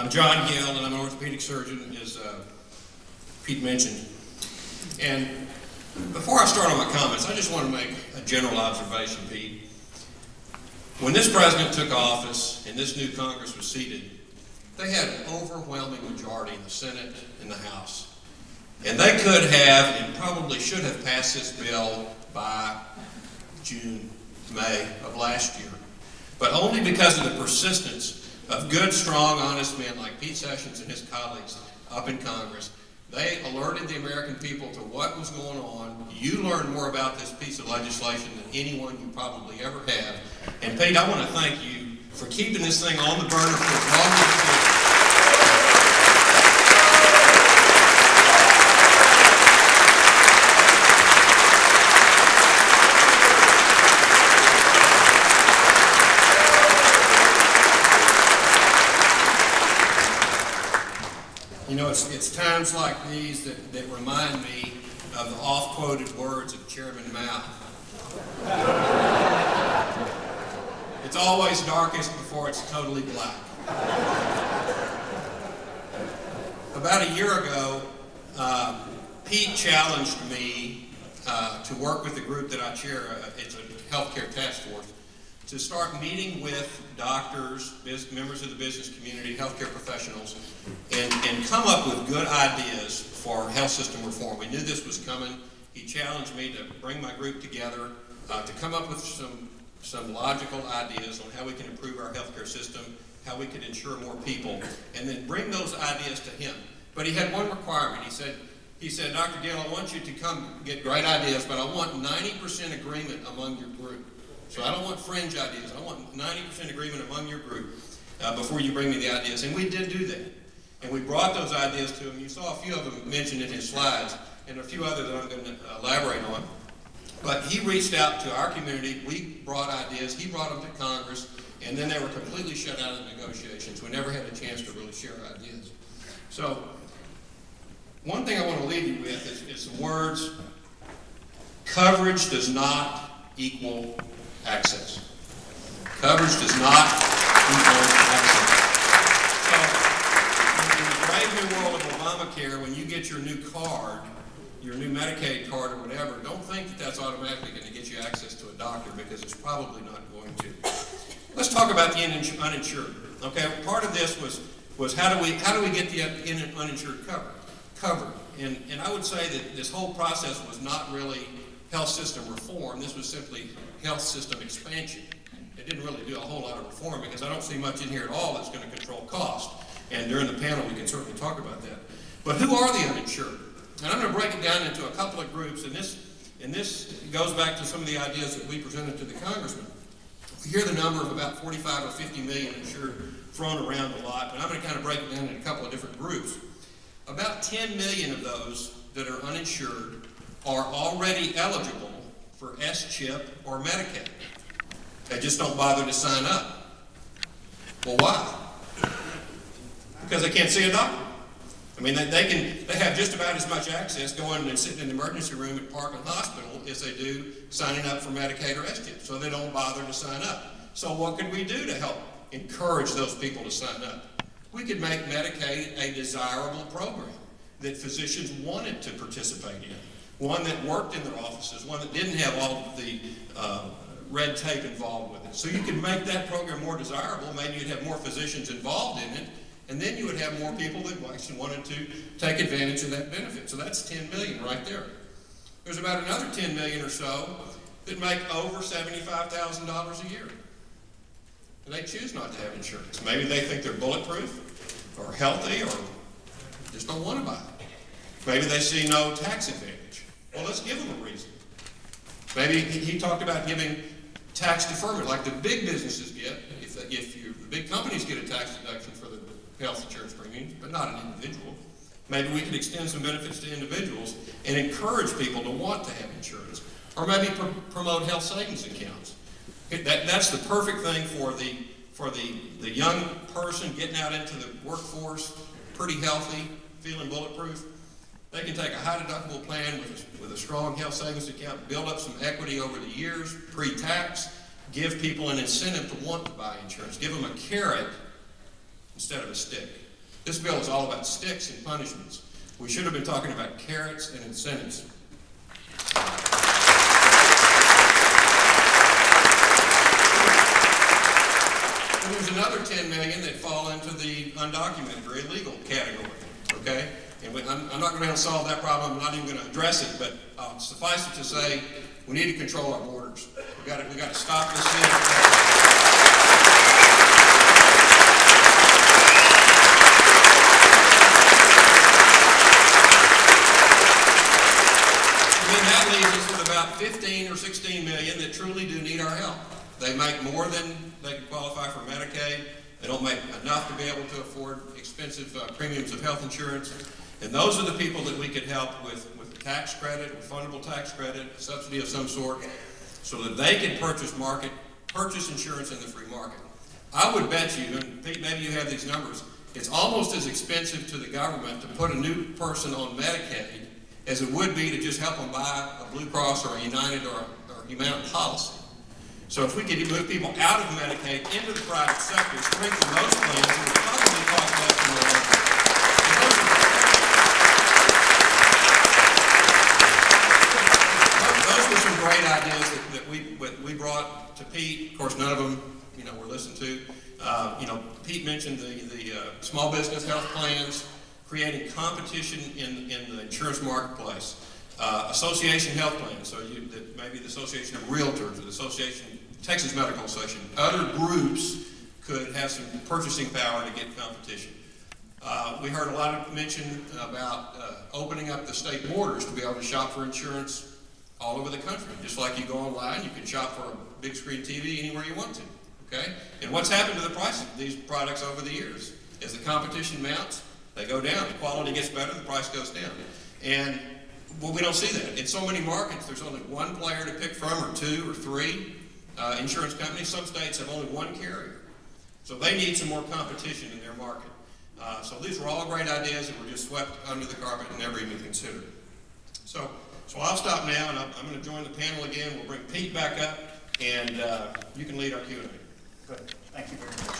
I'm John Gill, and I'm an orthopedic surgeon, as Pete mentioned. And before I start on my comments, I just want to make a general observation, Pete. When this president took office and this new Congress was seated, they had an overwhelming majority in the Senate and the House. And they could have and probably should have passed this bill by June, May of last year. But only because of the persistence of good, strong, honest men like Pete Sessions and his colleagues up in Congress, they alerted the American people to what was going on. You learned more about this piece of legislation than anyone you probably ever have. And Pete, I want to thank you for keeping this thing on the burner for as long as you could. You know, it's times like these that remind me of the oft-quoted words of Chairman Mao. It's always darkest before it's totally black. About a year ago, Pete challenged me to work with the group that I chair. It's a healthcare task force, to start meeting with doctors, members of the business community, healthcare professionals, and come up with good ideas for health system reform. We knew this was coming. He challenged me to bring my group together to come up with some logical ideas on how we can improve our healthcare system, how we can insure more people, and then bring those ideas to him. But he had one requirement. He said, Dr. Gill, I want you to come get great ideas, but I want 90% agreement among your group. So I don't want fringe ideas. I want 90% agreement among your group before you bring me the ideas. And we did do that. And we brought those ideas to him. You saw a few of them mentioned in his slides, and a few others that I'm going to elaborate on. But he reached out to our community. We brought ideas. He brought them to Congress. And then they were completely shut out of the negotiations. We never had a chance to really share ideas. So one thing I want to leave you with is some words. Coverage does not equal access. Coverage does not equal access. So, in the brave new world of Obamacare, when you get your new card, your new Medicaid card or whatever, don't think that that's automatically going to get you access to a doctor, because it's probably not going to. Let's talk about the uninsured. Okay, part of this was how do we get the uninsured covered? And I would say that this whole process was not really health system reform. This was simply health system expansion. It didn't really do a whole lot of reform, because I don't see much in here at all that's going to control cost. And during the panel, we can certainly talk about that. But who are the uninsured? And I'm going to break it down into a couple of groups. And this goes back to some of the ideas that we presented to the congressman. We hear the number of about 45 or 50 million insured thrown around a lot, but I'm going to kind of break it down into a couple of different groups. About 10 million of those that are uninsured are already eligible for S-CHIP or Medicaid. They just don't bother to sign up. Well, why? Because they can't see a doctor. I mean, they have just about as much access going and sitting in the emergency room at Parkland Hospital as they do signing up for Medicaid or S-CHIP, so they don't bother to sign up. So what could we do to help encourage those people to sign up? We could make Medicaid a desirable program that physicians wanted to participate in. One that worked in their offices, one that didn't have all of the red tape involved with it. So you could make that program more desirable. Maybe you'd have more physicians involved in it, and then you would have more people that actually wanted to take advantage of that benefit. So that's 10 million right there. There's about another 10 million or so that make over $75,000 a year. And they choose not to have insurance. Maybe they think they're bulletproof or healthy or just don't want to buy it. Maybe they see no tax advantage. Well, let's give them a reason. Maybe he talked about giving tax deferment like the big businesses get. The big companies get a tax deduction for the health insurance premiums, but not an individual. Maybe we could extend some benefits to individuals and encourage people to want to have insurance. Or maybe promote health savings accounts. That's the perfect thing for the young person getting out into the workforce, pretty healthy, feeling bulletproof. They can take a high deductible plan with a strong health savings account, build up some equity over the years, pre-tax, give people an incentive to want to buy insurance, give them a carrot instead of a stick. This bill is all about sticks and punishments. We should have been talking about carrots and incentives. And there's another $10 million that fall into the undocumented or illegal category, okay? And I'm not going to solve that problem. I'm not even going to address it, but suffice it to say, we need to control our borders. We got to stop this thing. That leaves us with about 15 or 16 million that truly do need our help. They make more than they can qualify for Medicaid. They don't make enough to be able to afford expensive premiums of health insurance. And those are the people that we could help with a tax credit, a fundable tax credit, a subsidy of some sort, so that they can purchase insurance in the free market. I would bet you, and Pete, maybe you have these numbers, it's almost as expensive to the government to put a new person on Medicaid as it would be to just help them buy a Blue Cross or a United or a Humana policy. So if we could move people out of Medicaid into the private sector, strengthen those plans, it would probably cost less than the local. Those were some great ideas that we brought to Pete. Of course, none of them, were listened to. Pete mentioned the small business health plans, creating competition in the insurance marketplace. Association health plans, so maybe the Association of Realtors or the Texas Medical Association, other groups could have some purchasing power to get competition. We heard a lot of mention about opening up the state borders to be able to shop for insurance all over the country. Just like you go online, you can shop for a big screen TV anywhere you want to, okay? And what's happened to the price of these products over the years? As the competition mounts, they go down. The quality gets better, the price goes down. And we don't see that. In so many markets, there's only one player to pick from, or two or three insurance companies. Some states have only one carrier. So they need some more competition in their market. So these were all great ideas that were just swept under the carpet and never even considered. So I'll stop now, and I'm going to join the panel again. We'll bring Pete back up, and you can lead our Q&A. Good. Thank you very much.